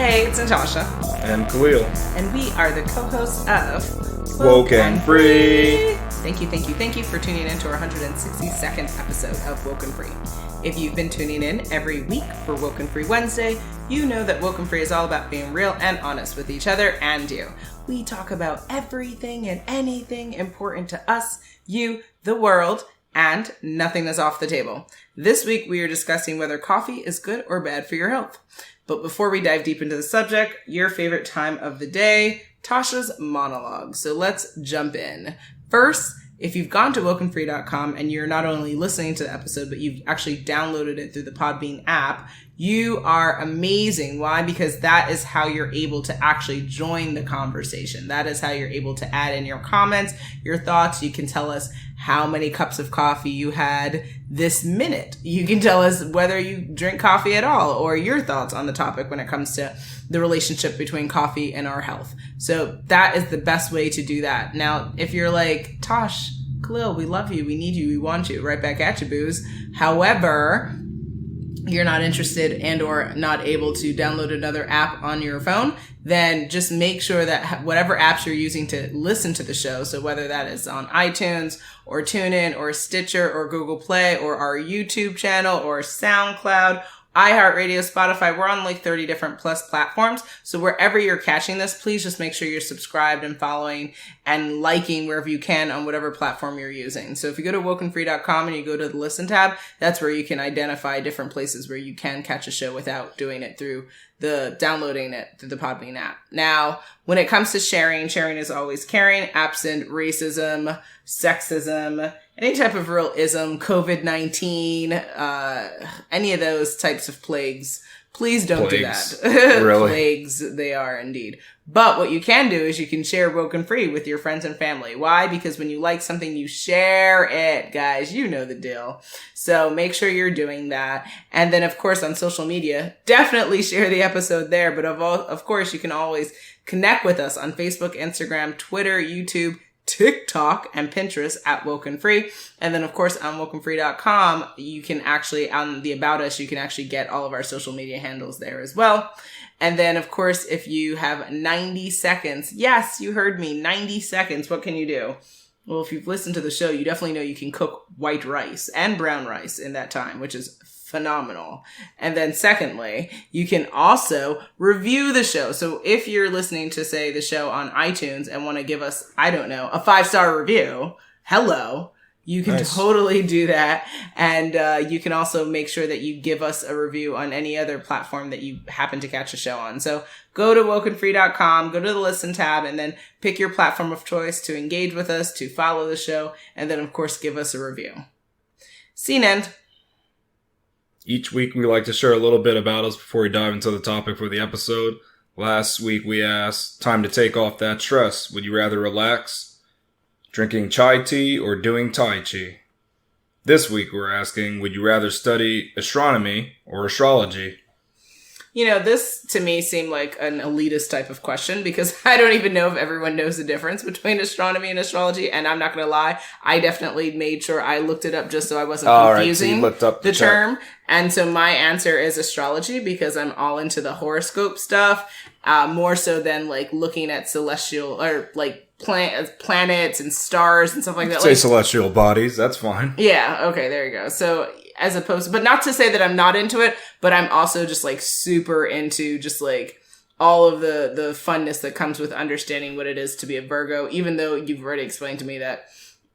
Hey, it's Natasha. And Khalil. And we are the co-hosts of WokeNFree. Thank you for tuning in to our 162nd episode of WokeNFree. If you've been tuning in every week for WokeNFree Wednesday, you know that WokeNFree is all about being real and honest with each other and you. We talk about everything and anything important to us, you, the world, and nothing is off the table. This week we are discussing whether coffee is good or bad for your health. But before we dive deep into the subject, your favorite time of the day, Tasha's monologue. So let's jump in. First, if you've gone to WokeNFree.com and you're not only listening to the episode, but you've actually downloaded it through the Podbean app, you are amazing. Why? Because that is how you're able to actually join the conversation. That is how you're able to add in your comments, your thoughts. You can tell us how many cups of coffee you had this minute. You can tell us whether you drink coffee at all or your thoughts on the topic when it comes to the relationship between coffee and our health. So that is the best way to do that. Now, if you're like, Tosh, Khalil, we love you, we need you, we want you, right back at you, booze. However, you're not interested and or not able to download another app on your phone, then just make sure that whatever apps you're using to listen to the show, so whether that is on iTunes or TuneIn or Stitcher or Google Play or our YouTube channel or SoundCloud, iHeartRadio, Spotify, we're on like 30 different plus platforms. So wherever you're catching this, please just make sure you're subscribed and following and liking wherever you can on whatever platform you're using. So if you go to WokeNFree.com and you go to the listen tab, that's where you can identify different places where you can catch a show without doing it through downloading it through the Podbean app. Now, when it comes to sharing is always caring, absent racism, sexism, any type of real ism, COVID-19, any of those types of plagues, please don't do that. Really? Plagues, they are indeed. But what you can do is you can share WokeNFree with your friends and family. Why? Because when you like something, you share it, guys. You know the deal. So make sure you're doing that. And then, of course, on social media, definitely share the episode there. But of course, you can always connect with us on Facebook, Instagram, Twitter, YouTube, TikTok, and Pinterest at WokeNFree. And then, of course, on WokeNFree.com, you can actually, on the About Us, you can actually get all of our social media handles there as well. And then, of course, if you have 90 seconds, yes, you heard me, 90 seconds, what can you do? Well, if you've listened to the show, you definitely know you can cook white rice and brown rice in that time, which is phenomenal. And then secondly, you can also review the show. So if you're listening to, say, the show on iTunes and want to give us, I don't know, a 5-star review, hello, you can totally do that. And you can also make sure that you give us a review on any other platform that you happen to catch a show on. So go to WokeNFree.com, go to the listen tab, and then pick your platform of choice to engage with us, to follow the show, and then, of course, give us a review. Scene end. Each week we like to share a little bit about us before we dive into the topic for the episode. Last week we asked, time to take off that stress. Would you rather relax, drinking chai tea, or doing Tai Chi? This week we're asking, would you rather study astronomy or astrology? You know, this to me seemed like an elitist type of question because I don't even know if everyone knows the difference between astronomy and astrology. And I'm not going to lie, I definitely made sure I looked it up just so I wasn't confusing the term. And so my answer is astrology because I'm all into the horoscope stuff, more so than like looking at celestial or like planets and stars and stuff like that. Say celestial bodies, that's fine. Yeah, okay, there you go. So as opposed to, but not to say that I'm not into it, but I'm also just like super into just like all of the funness that comes with understanding what it is to be a Virgo, even though you've already explained to me that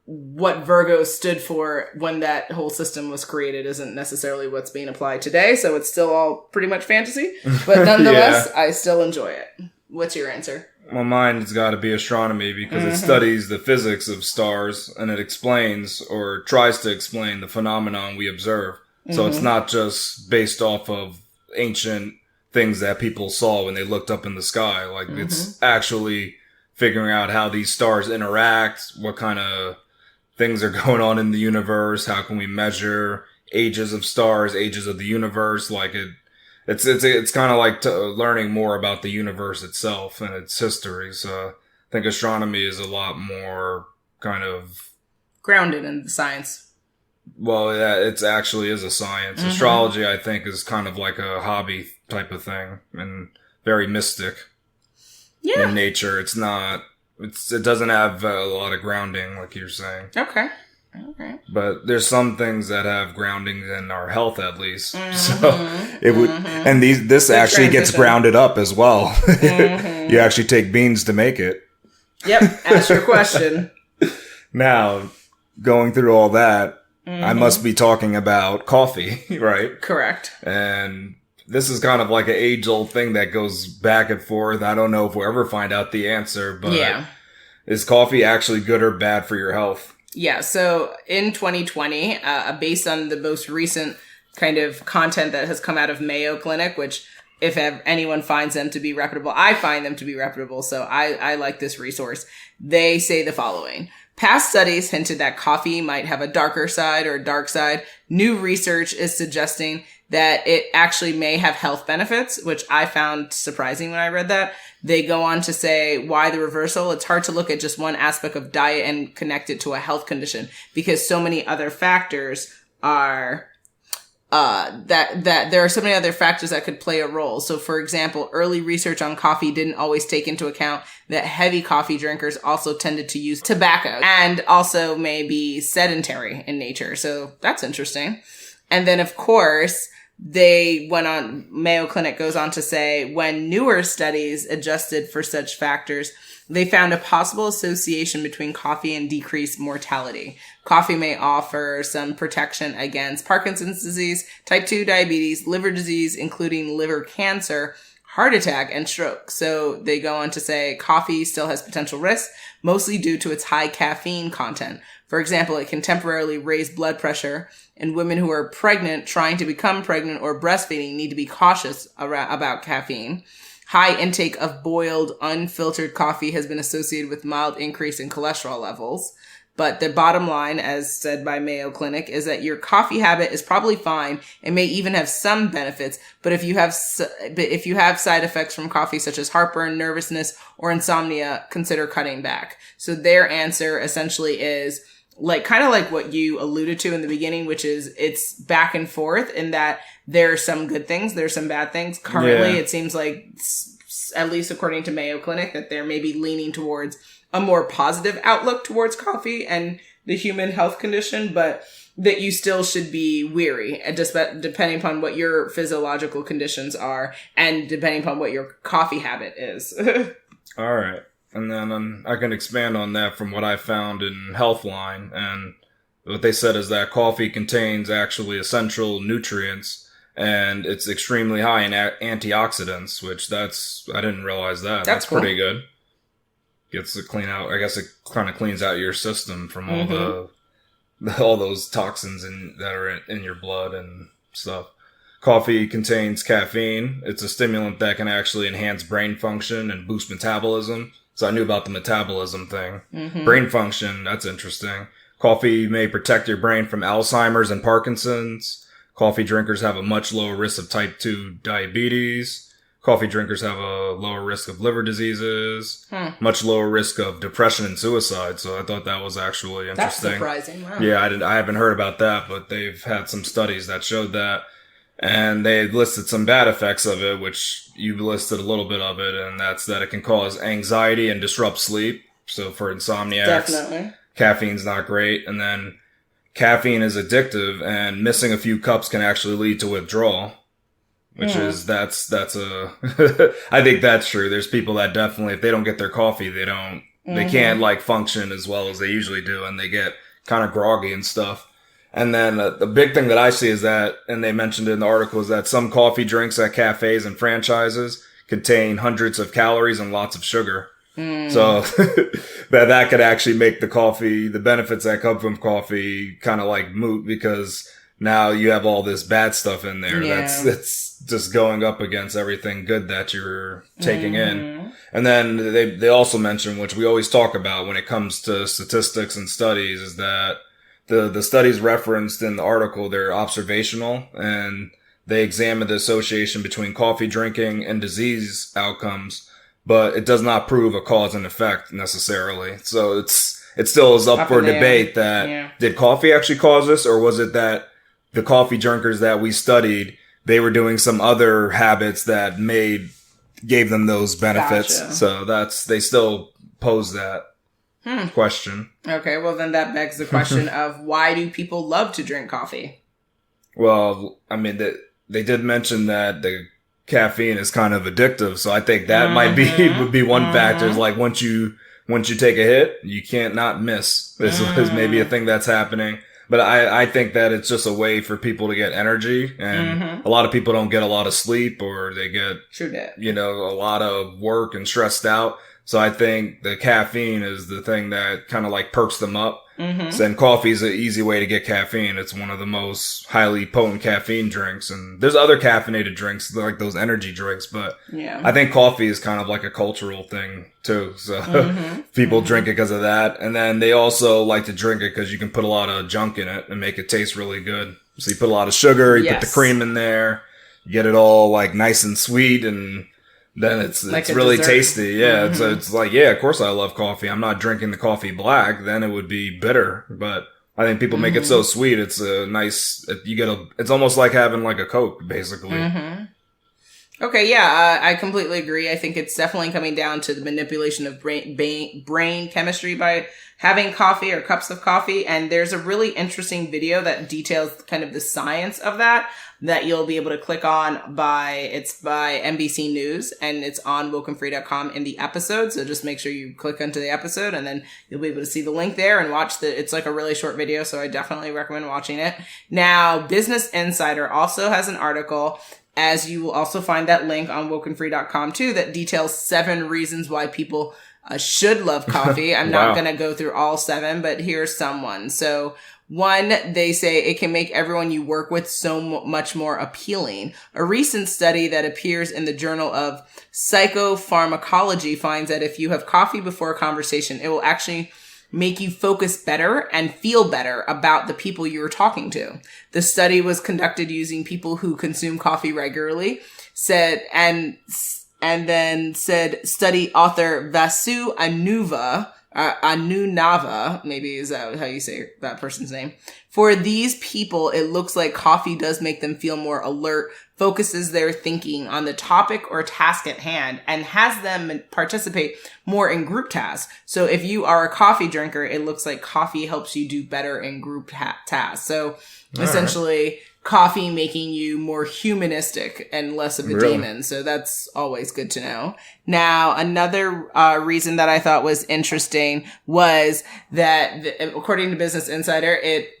what Virgo stood for when that whole system was created isn't necessarily what's being applied today. So it's still all pretty much fantasy, but nonetheless, I still enjoy it. What's your answer? Well, mine has got to be astronomy because it studies the physics of stars and it explains or tries to explain the phenomenon we observe. So it's not just based off of ancient things that people saw when they looked up in the sky. Like it's actually figuring out how these stars interact, what kind of things are going on in the universe, how can we measure ages of stars, ages of the universe. Like it's kind of like learning more about the universe itself and its history. So I think astronomy is a lot more kind of grounded in the science. Well, yeah, it actually is a science. Astrology, I think, is kind of like a hobby type of thing. And very mystic in nature. It's not, it doesn't have a lot of grounding, like you're saying. Okay. But there's some things that have grounding in our health, at least. So it would, and this actually gets grounded up as well. You actually take beans to make it. Yep. Ask your question. Now, going through all that, I must be talking about coffee, right? Correct. And this is kind of like an age-old thing that goes back and forth. I don't know if we'll ever find out the answer, but is coffee actually good or bad for your health? Yeah, so in 2020, based on the most recent kind of content that has come out of Mayo Clinic, which if anyone finds them to be reputable, I find them to be reputable, so I like this resource. They say the following. Past studies hinted that coffee might have a darker side or dark side. New research is suggesting that it actually may have health benefits, which I found surprising when I read that. They go on to say why the reversal. It's hard to look at just one aspect of diet and connect it to a health condition because so many other factors are that there are so many other factors that could play a role. So for example, early research on coffee didn't always take into account that heavy coffee drinkers also tended to use tobacco and also may be sedentary in nature. So that's interesting. And then of course, Mayo Clinic goes on to say when newer studies adjusted for such factors, they found a possible association between coffee and decreased mortality. Coffee may offer some protection against Parkinson's disease, type 2 diabetes, liver disease, including liver cancer, heart attack, and stroke. So they go on to say coffee still has potential risks, mostly due to its high caffeine content. For example, it can temporarily raise blood pressure, and women who are pregnant, trying to become pregnant, or breastfeeding need to be cautious about caffeine. High intake of boiled, unfiltered coffee has been associated with mild increase in cholesterol levels. But the bottom line, as said by Mayo Clinic, is that your coffee habit is probably fine and may even have some benefits. But if you have side effects from coffee, such as heartburn, nervousness, or insomnia, consider cutting back. So their answer essentially is kind of like what you alluded to in the beginning, which is it's back and forth in that there are some good things, there are some bad things. Currently, it seems like, at least according to Mayo Clinic, that they're maybe leaning towards a more positive outlook towards coffee and the human health condition, but that you still should be weary, depending upon what your physiological conditions are and depending upon what your coffee habit is. All right. And then I can expand on that from what I found in Healthline. And what they said is that coffee contains actually essential nutrients and it's extremely high in antioxidants, which I didn't realize that. That's cool. Pretty good. Gets to clean out, I guess it kind of cleans out your system from all those toxins that are in your blood and stuff. Coffee contains caffeine. It's a stimulant that can actually enhance brain function and boost metabolism. So I knew about the metabolism thing. Brain function, that's interesting. Coffee may protect your brain from Alzheimer's and Parkinson's. Coffee drinkers have a much lower risk of type 2 diabetes. Coffee drinkers have a lower risk of liver diseases. Much lower risk of depression and suicide. So I thought that was actually interesting. That's surprising. Wow. Yeah, I haven't heard about that, but they've had some studies that showed that. And they listed some bad effects of it, which you listed a little bit of it, and that's that it can cause anxiety and disrupt sleep. So for insomniacs, caffeine's not great. And then caffeine is addictive, and missing a few cups can actually lead to withdrawal, which is, that's I think that's true. There's people that definitely, if they don't get their coffee, they can't function as well as they usually do, and they get kind of groggy and stuff. And then the big thing that I see is that, and they mentioned it in the article, is that some coffee drinks at cafes and franchises contain hundreds of calories and lots of sugar. So that could actually make the benefits that come from coffee kind of like moot, because now you have all this bad stuff in there that's just going up against everything good that you're taking in. And then they also mentioned, which we always talk about when it comes to statistics and studies, is that the studies referenced in the article, they're observational, and they examine the association between coffee drinking and disease outcomes, but it does not prove a cause and effect necessarily. So it still is up for debate that did coffee actually cause this, or was it that the coffee drinkers that we studied, they were doing some other habits that made gave them those benefits. Gotcha. So they still pose that question. Okay, well then that begs the question of why do people love to drink coffee? Well, I mean, they did mention that the caffeine is kind of addictive, so I think that would be one factor. Is like once you take a hit, you can't not miss. This is maybe a thing that's happening. But I think that it's just a way for people to get energy, and a lot of people don't get a lot of sleep, or they get, a lot of work and stressed out. So I think the caffeine is the thing that kind of like perks them up. And coffee is an easy way to get caffeine. It's one of the most highly potent caffeine drinks. And there's other caffeinated drinks like those energy drinks, but I think coffee is kind of like a cultural thing too. So people drink it because of that. And then they also like to drink it because you can put a lot of junk in it and make it taste really good. So you put a lot of sugar, you put the cream in there, you get it all like nice and sweet, and then it's really dessert. Tasty. Yeah. So it's like, yeah, of course I love coffee. I'm not drinking the coffee black. Then it would be bitter. But I think people make it so sweet. It's a nice, it's almost like having like a Coke, basically. Okay. Yeah. I completely agree. I think it's definitely coming down to the manipulation of brain chemistry by having coffee or cups of coffee. And there's a really interesting video that details kind of the science of that you'll be able to click on it's by NBC News, and it's on WokeNFree.com in the episode. So just make sure you click onto the episode, and then you'll be able to see the link there and watch it's like a really short video. So I definitely recommend watching it. Now, Business Insider also has an article, as you will also find that link on WokeNFree.com too, that details 7 reasons why people should love coffee. I'm not going to go through all 7, but here's someone. So 1, they say it can make everyone you work with so much more appealing. A recent study that appears in the Journal of Psychopharmacology finds that if you have coffee before a conversation, it will actually make you focus better and feel better about the people you are talking to. The study was conducted using people who consume coffee regularly, said study author Vasu Anunava, maybe is that how you say that person's name? For these people, it looks like coffee does make them feel more alert, focuses their thinking on the topic or task at hand, and has them participate more in group tasks. So if you are a coffee drinker, it looks like coffee helps you do better in group tasks. So essentially, coffee making you more humanistic and less of a demon. So that's always good to know. Now, another reason that I thought was interesting was that, according to Business Insider, it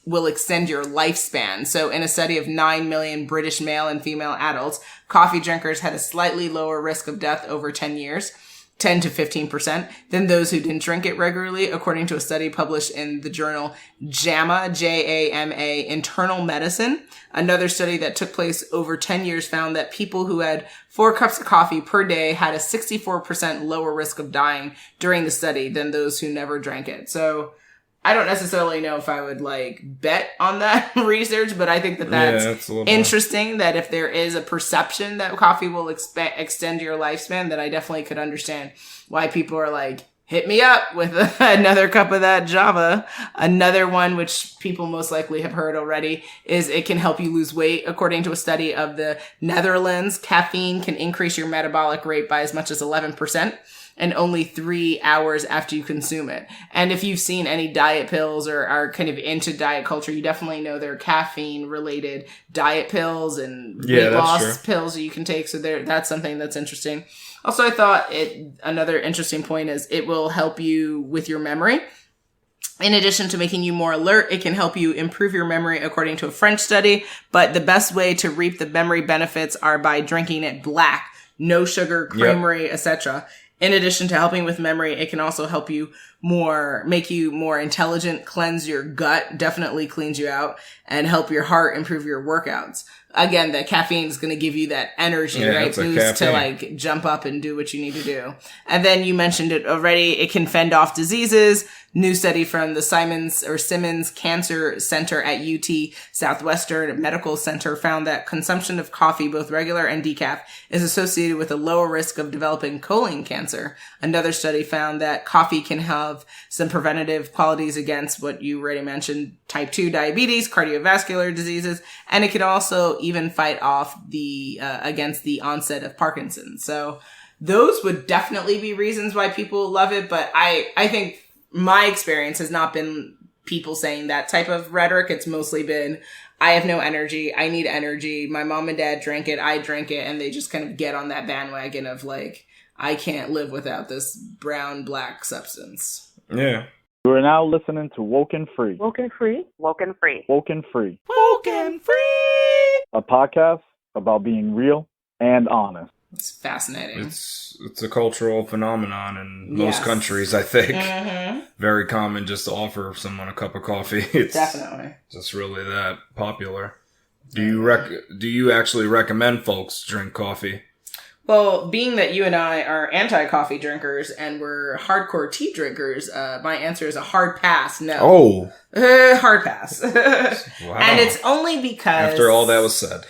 will extend your lifespan. So in a study of 9 million British male and female adults, coffee drinkers had a slightly lower risk of death over 10 years. 10 to 15% than those who didn't drink it regularly, according to a study published in the journal JAMA, J-A-M-A, Internal Medicine. Another study that took place over 10 years found that people who had 4 cups of coffee per day had a 64% lower risk of dying during the study than those who never drank it. So I don't necessarily know if I would bet on that research, but I think that's interesting that if there is a perception that coffee will extend your lifespan, that I definitely could understand why people are hit me up with another cup of that Java. Another one, which people most likely have heard already, is it can help you lose weight. According to a study of the Netherlands, caffeine can increase your metabolic rate by as much as 11%. And only 3 hours after you consume it. And if you've seen any diet pills or are kind of into diet culture, you definitely know there are caffeine related diet pills and weight loss pills that you can take. So that's something that's interesting. Also, I thought another interesting point is it will help you with your memory. In addition to making you more alert, it can help you improve your memory, according to a French study. But the best way to reap the memory benefits are by drinking it black, no sugar, creamery, etc. In addition to helping with memory, it can also help you make you more intelligent, cleanse your gut, definitely cleans you out, and help your heart, improve your workouts. Again, the caffeine is going to give you that energy, right? Boost to jump up and do what you need to do. And then you mentioned it already. It can fend off diseases. New study from the Simmons Cancer Center at UT Southwestern Medical Center found that consumption of coffee, both regular and decaf, is associated with a lower risk of developing colon cancer. Another study found that coffee can have of some preventative qualities against what you already mentioned, type 2 diabetes, cardiovascular diseases, and it can also even fight off against the onset of Parkinson's. So those would definitely be reasons why people love it. But I think my experience has not been people saying that type of rhetoric. It's mostly been, I have no energy. I need energy. My mom and dad drink it. I drink it. And they just kind of get on that bandwagon of like, I can't live without this brown, black substance. Yeah. You are now listening to WokeNFree. WokeNFree. WokeNFree. WokeNFree. WokeNFree! A podcast about being real and honest. It's fascinating. It's a cultural phenomenon in most countries, I think. Mm-hmm. Very common just to offer someone a cup of coffee. It's definitely just really that popular. Do you actually recommend folks drink coffee? Well, being that you and I are anti-coffee drinkers and we're hardcore tea drinkers, my answer is a hard pass. No. Oh. Hard pass. Wow. And it's only because... After all that was said.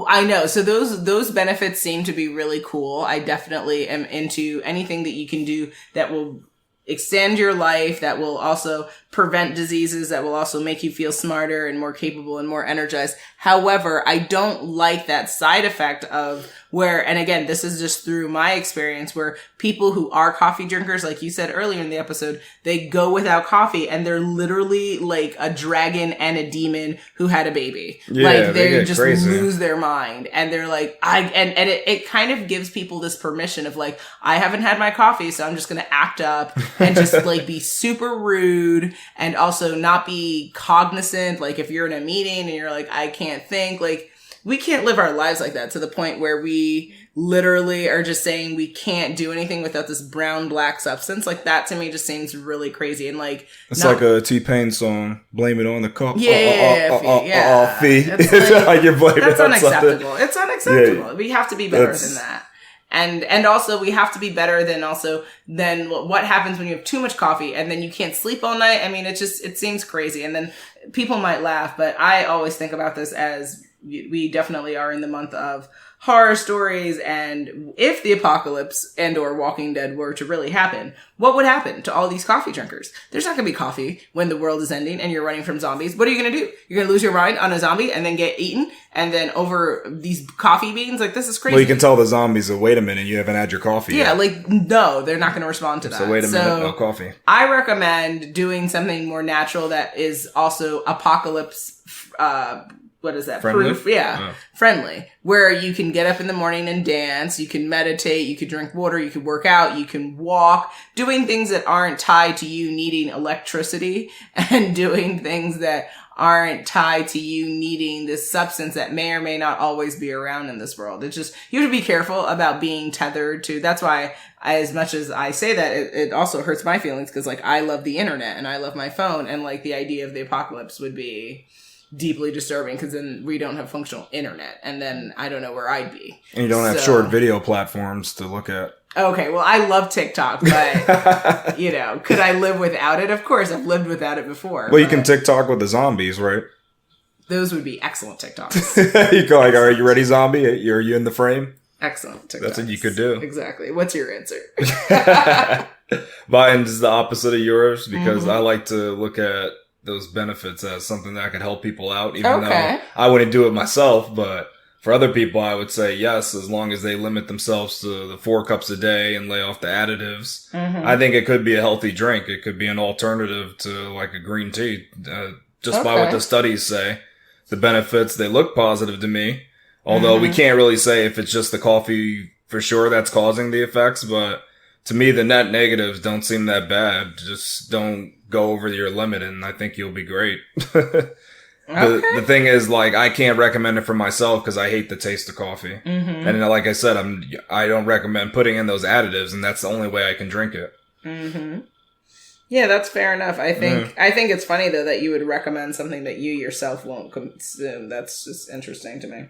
I know. So those benefits seem to be really cool. I definitely am into anything that you can do that will extend your life, that will also prevent diseases, that will also make you feel smarter and more capable and more energized. However, I don't like that side effect of where, and again, this is just through my experience, where people who are coffee drinkers, like you said earlier in the episode, they go without coffee and they're literally like a dragon and a demon who had a baby. Yeah, like they just crazy. lose their mind and they're like, it kind of gives people this permission of like, I haven't had my coffee, so I'm just going to act up and just like be super rude and also not be cognizant. Like if you're in a meeting and you're like, I can't think, like we can't live our lives like that to the point where we literally are just saying we can't do anything without this brown black substance. Like that to me just seems really crazy. And like, it's like a T-Pain song, Blame It on the Cup. Fee. It's like you're blaming that's on unacceptable. something. It's unacceptable. Yeah, we have to be better than that. And also we have to be better than what happens when you have too much coffee and then you can't sleep all night. I mean, it seems crazy. And then people might laugh, but I always think about this as we definitely are in the month of horror stories, and if the apocalypse and or Walking Dead were to really happen, what would happen to all these coffee drinkers? There's not going to be coffee when the world is ending and you're running from zombies. What are you going to do? You're going to lose your mind on a zombie and then get eaten and then over these coffee beans? Like, this is crazy. Well, you can tell the zombies that, wait a minute, you haven't had your coffee yet. Like, no, they're not going to respond to that. So wait a minute, no coffee. I recommend doing something more natural that is also apocalypse, what is that? Friendly? Proof? Yeah. Friendly. Where you can get up in the morning and dance, you can meditate, you can drink water, you can work out, you can walk, doing things that aren't tied to you needing electricity and doing things that aren't tied to you needing this substance that may or may not always be around in this world. It's just, you have to be careful about being tethered to, that's why as much as I say that, it also hurts my feelings because like I love the internet and I love my phone and like the idea of the apocalypse would be deeply disturbing because then we don't have functional internet and then I don't know where I'd be. And you don't have short video platforms to look at. Okay, well, I love TikTok, but, could I live without it? Of course, I've lived without it before. Well, you can TikTok with the zombies, right? Those would be excellent TikToks. You go like, all right, you ready, zombie? Are you in the frame? Excellent TikToks. That's what you could do. Exactly. What's your answer? Mine's the opposite of yours because I like to look at those benefits as something that could help people out, even though I wouldn't do it myself. But for other people, I would say yes, as long as they limit themselves to the 4 cups a day and lay off the additives. I think it could be a healthy drink. It could be an alternative to like a green tea. Just by what the studies say, the benefits, they look positive to me. Although we can't really say if it's just the coffee for sure that's causing the effects, but to me, the net negatives don't seem that bad. Just don't go over your limit, and I think you'll be great. The thing is, like, I can't recommend it for myself because I hate the taste of coffee. And like I said, I don't recommend putting in those additives, and that's the only way I can drink it. Yeah, that's fair enough. I think it's funny, though, that you would recommend something that you yourself won't consume. That's just interesting to me.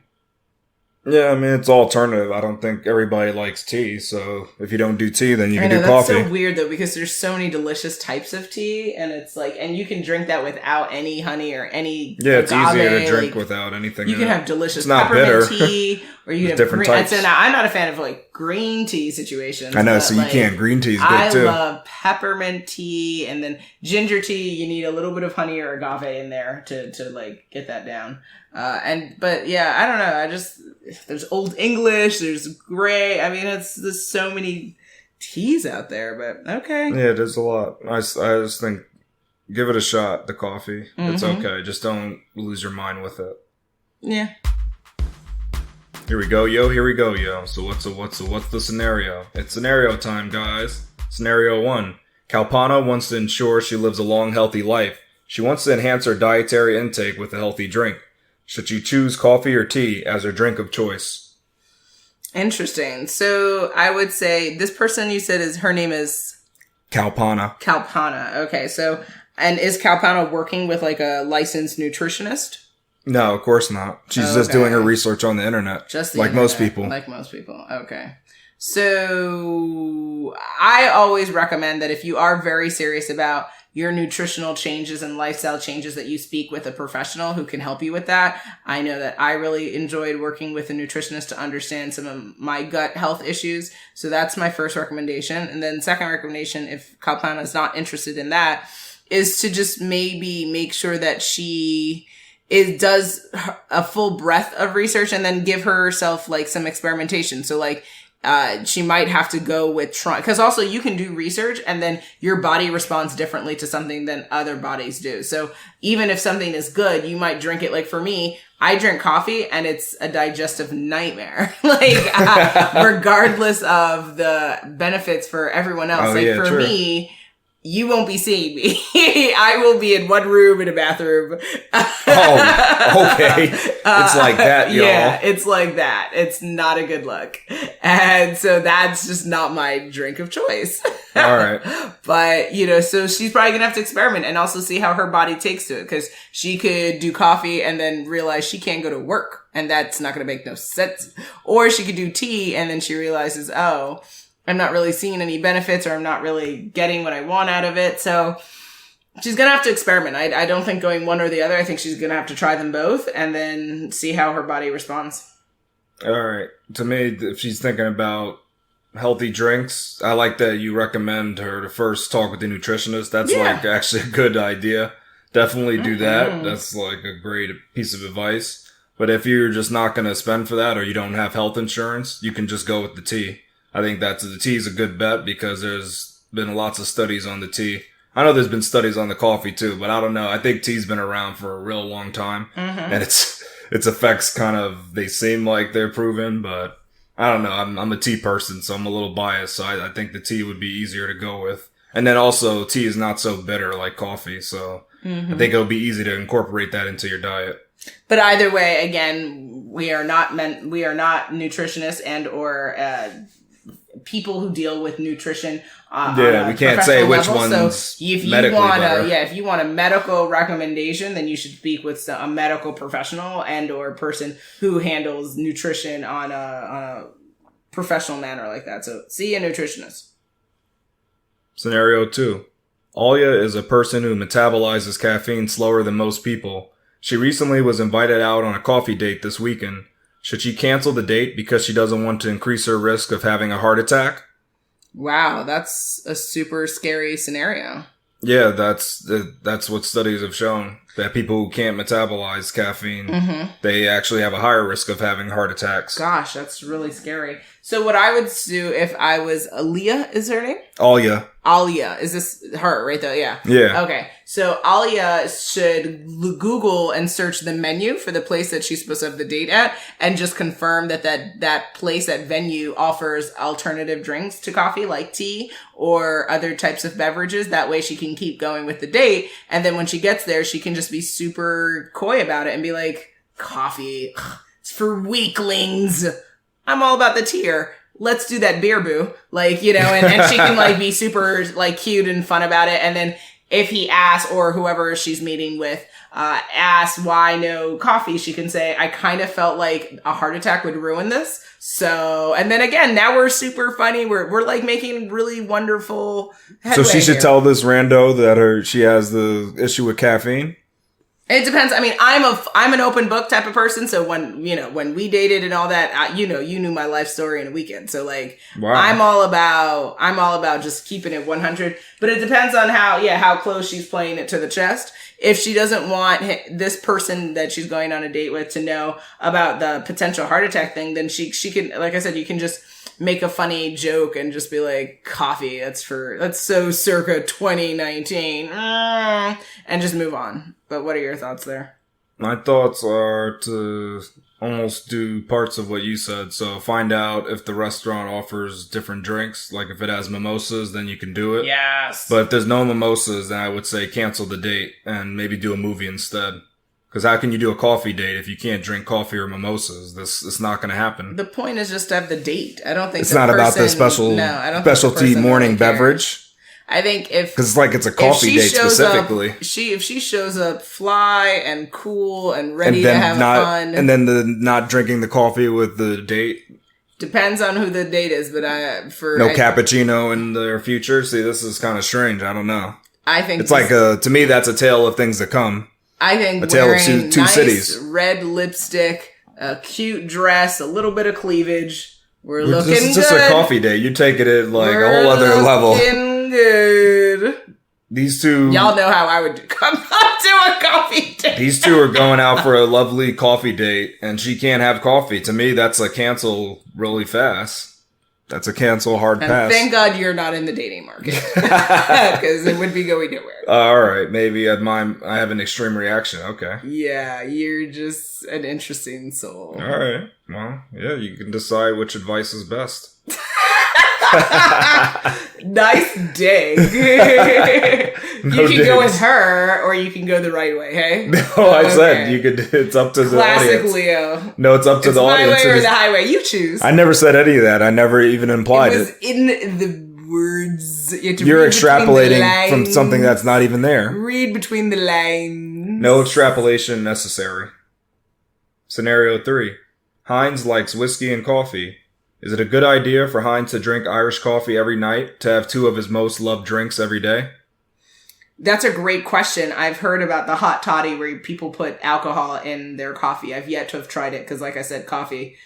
Yeah, I mean, it's alternative. I don't think everybody likes tea, so if you don't do tea, then you can do coffee. That's so weird, though, because there's so many delicious types of tea, and it's like, and you can drink that without any honey or any Yeah, it's agave, easier to drink without anything. You can have delicious it's not peppermint bitter. tea, or you can have different green. types. So now, I'm not a fan of like green tea situations. I know, but, so you like, can't. Green tea is good too. I love peppermint tea, and then ginger tea. You need a little bit of honey or agave in there to like get that down. But yeah, I don't know. There's Old English, there's gray. I mean, there's so many teas out there, but okay. Yeah, there's a lot. I just think, give it a shot, the coffee. It's okay. Just don't lose your mind with it. Yeah. Here we go, yo. Here we go, yo. So what's the scenario? It's scenario time, guys. Scenario 1. Kalpana wants to ensure she lives a long, healthy life. She wants to enhance her dietary intake with a healthy drink. Should she choose coffee or tea as her drink of choice? Interesting. So I would say this person you said her name is Kalpana. Kalpana. Okay. So, and is Kalpana working with like a licensed nutritionist? No, of course not. She's just doing her research on the internet. Most people. Like most people. Okay. So I always recommend that if you are very serious about your nutritional changes and lifestyle changes, that you speak with a professional who can help you with that. I know that I really enjoyed working with a nutritionist to understand some of my gut health issues. So that's my first recommendation. And then second recommendation, if Kalpana is not interested in that, is to just maybe make sure that she does a full breadth of research and then give herself like some experimentation. So like, she might have to go with because also you can do research and then your body responds differently to something than other bodies do. So even if something is good, you might drink it. Like for me, I drink coffee and it's a digestive nightmare. Regardless of the benefits for everyone else. For me, you won't be seeing me. I will be in one room in a bathroom. Oh, okay. It's like that, y'all. Yeah, it's like that. It's not a good look. And so that's just not my drink of choice. All right. But, so she's probably going to have to experiment and also see how her body takes to it. Because she could do coffee and then realize she can't go to work. And that's not going to make no sense. Or she could do tea and then she realizes, oh, I'm not really seeing any benefits or I'm not really getting what I want out of it. So she's going to have to experiment. I don't think going one or the other. I think she's going to have to try them both and then see how her body responds. All right. To me, if she's thinking about healthy drinks, I like that you recommend her to first talk with the nutritionist. That's actually a good idea. Definitely do that. That's like a great piece of advice. But if you're just not going to spend for that or you don't have health insurance, you can just go with the tea. I think the tea is a good bet because there's been lots of studies on the tea. I know there's been studies on the coffee too, but I don't know. I think tea's been around for a real long time and its effects they seem like they're proven, but I don't know. I'm a tea person, so I'm a little biased. So I think the tea would be easier to go with. And then also tea is not so bitter like coffee. So I think it'll be easy to incorporate that into your diet. But either way, again, we are not nutritionists and or people who deal with nutrition. We can't say which one's so if you medically better. If you want a medical recommendation, then you should speak with a medical professional and or person who handles nutrition on a professional manner like that. So see a nutritionist. Scenario 2. Alia is a person who metabolizes caffeine slower than most people. She recently was invited out on a coffee date this weekend. Should she cancel the date because she doesn't want to increase her risk of having a heart attack? Wow, that's a super scary scenario. Yeah, that's what studies have shown. That people who can't metabolize caffeine, they actually have a higher risk of having heart attacks. Gosh, that's really scary. So what I would do if I was Aaliyah, is her name? Alia. Alia. Is this her right there? Yeah. Yeah. Okay. So Alia should Google and search the menu for the place that she's supposed to have the date at and just confirm that place, that venue offers alternative drinks to coffee like tea or other types of beverages. That way she can keep going with the date. And then when she gets there, she can just be super coy about it and be like, coffee, it's for weaklings. I'm all about the tier. Let's do that beer, boo. And she can be super cute and fun about it. And then if he asks or whoever she's meeting with, asks why no coffee, she can say, I kind of felt like a heart attack would ruin this. So, and then again, now we're super funny. We're like making really wonderful headway. So she should here. tell this rando that she has the issue with caffeine? It depends. I mean, I'm an open book type of person. So when we dated and all that, you knew my life story in a weekend. So like, wow. I'm all about just keeping it 100, but it depends on how close she's playing it to the chest. If she doesn't want this person that she's going on a date with to know about the potential heart attack thing, then she can, like I said, you can just make a funny joke and just be like, coffee, that's so circa 2019, and just move on. But what are your thoughts there? My thoughts are to almost do parts of what you said. So find out if the restaurant offers different drinks. Like if it has mimosas, then you can do it. Yes. But if there's no mimosas, then I would say cancel the date and maybe do a movie instead. Because how can you do a coffee date if you can't drink coffee or mimosas? It's not going to happen. The point is just to have the date. I don't think it's not about the specialty morning really beverage. I think because it's a coffee date specifically. If she shows up fly and cool and ready to have fun, and then not drinking the coffee with the date. Depends on who the date is, but cappuccino in their future. See, this is kind of strange. I don't know. I think it's to me that's a tale of things to come. I think a tale of two nice cities. Red lipstick, a cute dress, a little bit of cleavage. We're looking good. It's just a coffee date. You take it at a whole other level. Good. These two, y'all know how I would come up to a coffee date. These two are going out for a lovely coffee date, and she can't have coffee. To me, that's a cancel really fast. That's a cancel hard pass. Thank God you're not in the dating market, because it would be going nowhere. All right, maybe I have an extreme reaction. Okay. Yeah, you're just an interesting soul. All right. Well, yeah, you can decide which advice is best. Nice dig. You can go with her, or you can go the right way. Hey. No, I said you could. It's up to the audience. Classic Leo. No, it's up to the audience. My way or the highway. You choose. I never said any of that. I never even implied it. Was in the words. You're extrapolating from something that's not even there. Read between the lines. No extrapolation necessary. Scenario 3. Heinz likes whiskey and coffee. Is it a good idea for Heinz to drink Irish coffee every night to have 2 of his most loved drinks every day? That's a great question. I've heard about the hot toddy where people put alcohol in their coffee. I've yet to have tried it because, like I said, coffee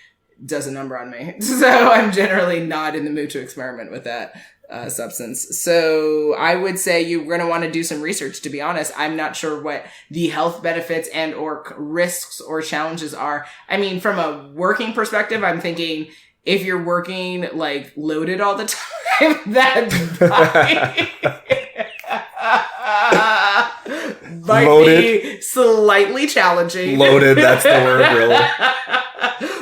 does a number on me. So I'm generally not in the mood to experiment with that substance. So I would say you're going to want to do some research. To be honest, I'm not sure what the health benefits and or risks or challenges are. I mean, from a working perspective, I'm thinking if you're working like loaded all the time, that might be slightly challenging. Loaded, that's the word, really.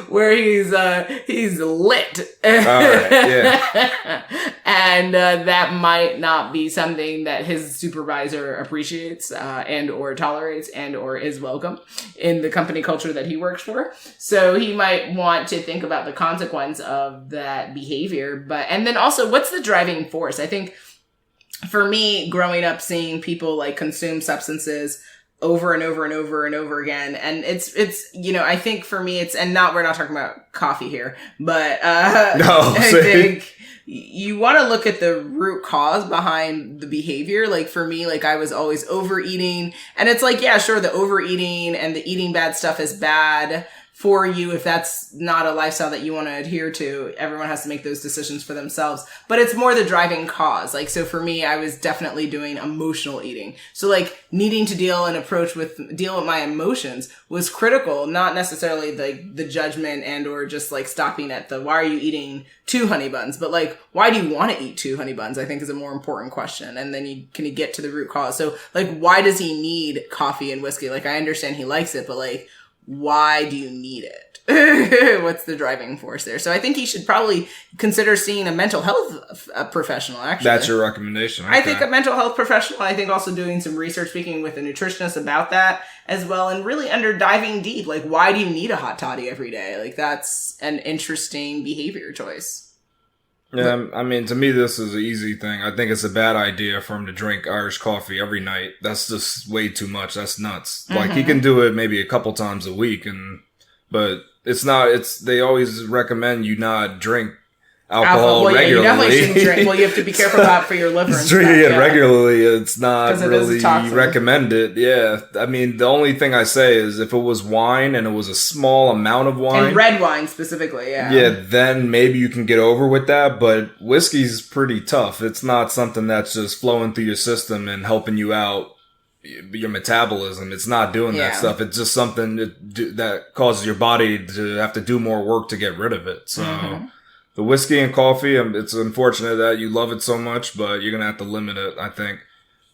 Where he's lit. All right, yeah. And that might not be something that his supervisor appreciates and or tolerates and or is welcome in the company culture that he works for. So he might want to think about the consequence of that behavior. And then also, what's the driving force? I think for me, growing up, seeing people like consume substances over and over and over and over again. And it's, I think for me, we're not talking about coffee here, but, I think you want to look at the root cause behind the behavior. Like for me, like I was always overeating, and it's like, yeah, sure. The overeating and the eating bad stuff is bad for you. If that's not a lifestyle that you want to adhere to, everyone has to make those decisions for themselves, but it's more the driving cause. Like, so for me, I was definitely doing emotional eating. So like needing to deal with my emotions was critical, not necessarily the judgment and, or just like stopping at why are you eating 2 honey buns? But like, why do you want to eat 2 honey buns? I think is a more important question. And then can you get to the root cause? So like, why does he need coffee and whiskey? Like, I understand he likes it, but like, why do you need it? What's the driving force there? So I think he should probably consider seeing a mental health professional, actually. That's your recommendation. Okay. I think a mental health professional. I think also doing some research, speaking with a nutritionist about that as well, and really diving deep. Like, why do you need a hot toddy every day? Like, that's an interesting behavior choice. Yeah, I mean, to me, this is an easy thing. I think it's a bad idea for him to drink Irish coffee every night. That's just way too much. That's nuts. Like, he can do it maybe a couple times a week, but it's not, they always recommend you not drink alcohol well, regularly. Yeah, you definitely shouldn't drink. Well, you have to be careful about for your liver and stuff. Drinking it regularly, it's not really toxic. recommended. Yeah. I mean, the only thing I say is if it was wine and it was a small amount of wine. And red wine specifically, yeah. Yeah, then maybe you can get over with that, but whiskey's pretty tough. It's not something that's just flowing through your system and helping you out, your metabolism. It's not doing that stuff. It's just something that causes your body to have to do more work to get rid of it. So... The whiskey and coffee, it's unfortunate that you love it so much, but you're going to have to limit it, I think.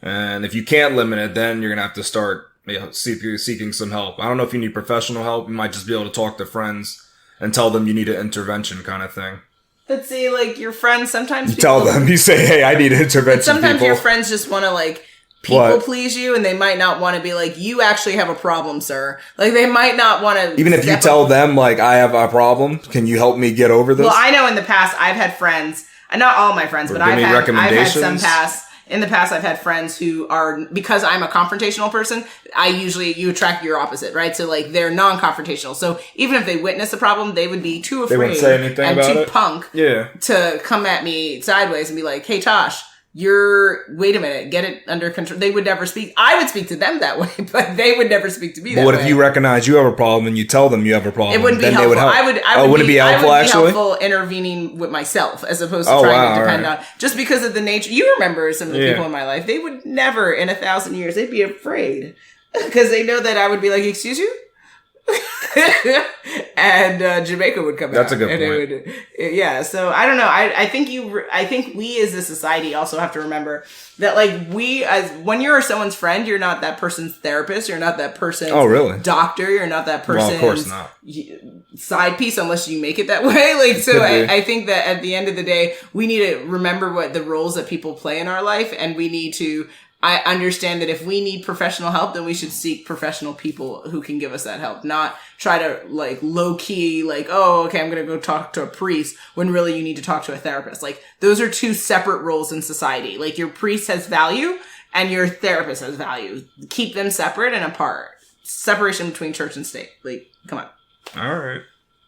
And if you can't limit it, then you're going to have to start seeking some help. I don't know if you need professional help. You might just be able to talk to friends and tell them you need an intervention kind of thing. But see, like, your friends, sometimes you tell them, you say, hey, I need an intervention. Sometimes your friends just want to, like, people please you, and they might not want to be like, you actually have a problem, sir. Like, they might not want to. Even if you tell them, like, I have a problem, can you help me get over this? Well, I know in the past I've had friends, and not all my friends, but I've had some past. In the past, I've had friends who are, because I'm a confrontational person, you attract your opposite, right? So, like, they're non-confrontational. So, even if they witness a problem, they would be too afraid. They wouldn't say anything about it. And too punk to come at me sideways and be like, hey, Tosh, wait a minute, get it under control. They would never speak. I would speak to them that way, but they would never speak to me that way. What if you recognize you have a problem and you tell them you have a problem? It wouldn't be helpful. Would it be helpful intervening with myself as opposed to trying to depend on, just because of the nature. You remember some of the people in my life, they would never in 1,000 years, they'd be afraid because they know that I would be like, excuse you? And Jamaica would come out. That's a good point. So I don't know. I think we as a society also have to remember that, like, when you're someone's friend, you're not that person's therapist. You're not that person's doctor. You're not that person's of course not. Side piece unless you make it that way. Like, so I think that at the end of the day, we need to remember what the roles that people play in our life, and we need to. I understand that if we need professional help, then we should seek professional people who can give us that help, not try to, like, low key, like, oh, okay, I'm going to go talk to a priest when really you need to talk to a therapist. Like, those are two separate roles in society. Like, your priest has value and your therapist has value. Keep them separate and apart. Separation between church and state. Like, come on. All right.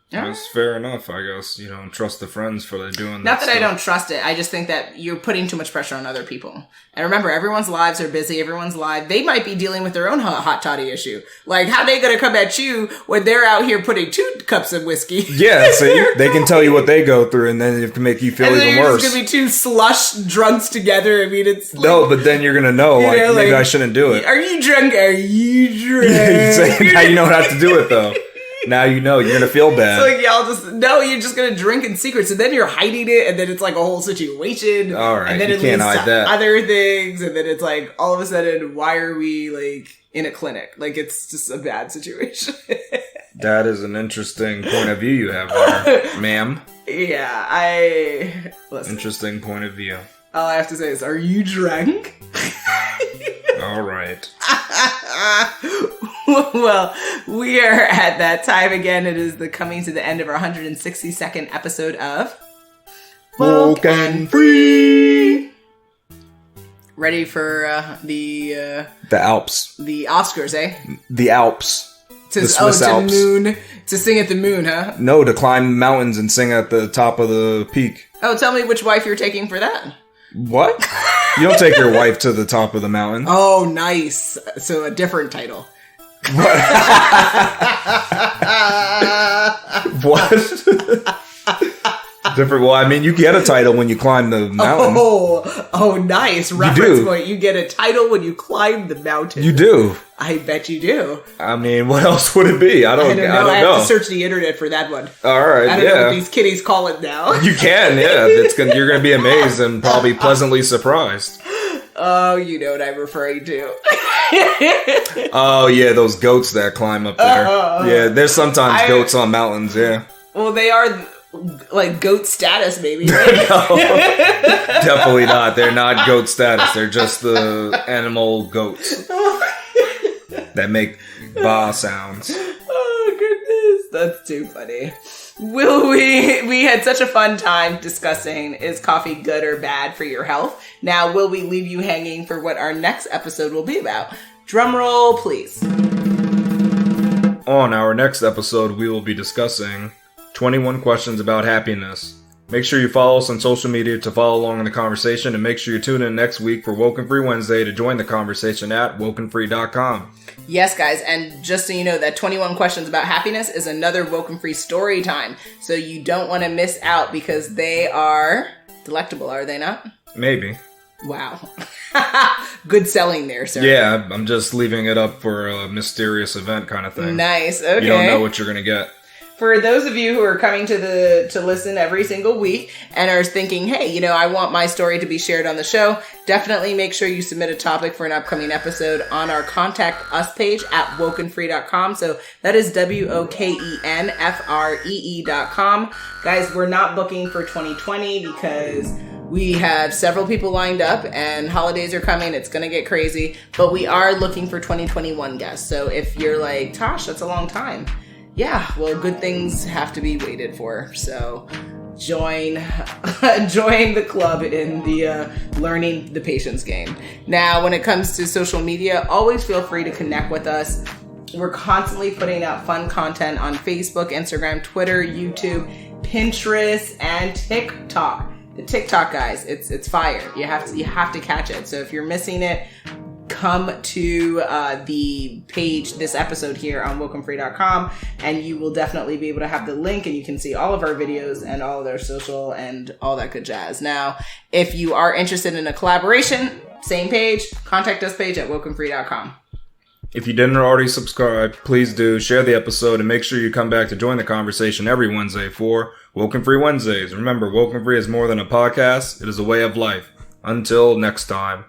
That's fair enough, I guess. You don't trust the friends for doing that. Not that I don't trust it. I just think that you're putting too much pressure on other people. And remember, everyone's lives are busy. They might be dealing with their own hot toddy issue. Like, how they going to come at you when they're out here putting 2 cups of whiskey? Yeah, see? They can tell you what they go through, and then it can make you feel even worse. It's going to be 2 slush drunks together. I mean, it's like, no, but then you're going to know, maybe I shouldn't do it. Are you drunk? Are you drunk? Yeah, now you know how to do it, though. Now you know you're gonna feel bad. So you're just gonna drink in secret. So then you're hiding it, and then it's like a whole situation. All right, and then you can't hide that. Other things, and then it's like all of a sudden, why are we like in a clinic? Like, it's just a bad situation. That is an interesting point of view you have there, ma'am. Yeah, listen. Interesting point of view. All I have to say is, are you drunk? All right. Well, we are at that time again. It is coming to the end of our 162nd episode of WokeNFree. Ready for the Alps. The Oscars, eh? The Alps. The Swiss Alps. To sing at the moon, huh? No, to climb mountains and sing at the top of the peak. Oh, tell me which wife you're taking for that. What? You don't take your wife to the top of the mountain. Oh, nice. So a different title. What? What? Different. Well, I mean, you get a title when you climb the mountain. Oh, nice. Reference point. You get a title when you climb the mountain. You do. I bet you do. I mean, what else would it be? I don't know. I have to search the internet for that one. All right, I don't know what these kiddies call it now. You can, yeah. You're going to be amazed and probably pleasantly surprised. Oh, you know what I'm referring to. Oh, yeah, those goats that climb up there. Yeah, there's sometimes goats on mountains, yeah. Well, they are like goat status, maybe. No, definitely not. They're not goat status. They're just the animal goats that make ba sounds. Oh, goodness. That's too funny. We had such a fun time discussing, is coffee good or bad for your health? Now, will we leave you hanging for what our next episode will be about? Drum roll, please. On our next episode, we will be discussing 21 questions about happiness. Make sure you follow us on social media to follow along in the conversation, and make sure you tune in next week for WokeNFree Wednesday to join the conversation at WokeNFree.com. Yes, guys, and just so you know, that 21 questions about happiness is another WokeNFree story time, so you don't want to miss out because they are delectable, are they not? Maybe. Wow. Good selling there, sir. Yeah, I'm just leaving it up for a mysterious event kind of thing. Nice, okay. You don't know what you're going to get. For those of you who are coming to listen every single week and are thinking, hey, I want my story to be shared on the show, definitely make sure you submit a topic for an upcoming episode on our Contact Us page at WokeNFree.com. So that is WokenFree.com. Guys, we're not booking for 2020 because we have several people lined up and holidays are coming. It's going to get crazy, but we are looking for 2021 guests. So if you're like, Tosh, that's a long time. Yeah, well, good things have to be waited for. So join the club in the learning the patience game. Now, when it comes to social media, always feel free to connect with us. We're constantly putting out fun content on Facebook, Instagram, Twitter, YouTube, Pinterest, and TikTok. The TikTok, guys, it's fire. You have to catch it. So if you're missing it, come to the page, this episode here on WokeNFree.com, and you will definitely be able to have the link, and you can see all of our videos and all of their social and all that good jazz. Now, if you are interested in a collaboration, same page, contact us page at WokeNFree.com. If you didn't already subscribe, please do share the episode and make sure you come back to join the conversation every Wednesday for WokeNFree Wednesdays. Remember, WokeNFree is more than a podcast. It is a way of life. Until next time.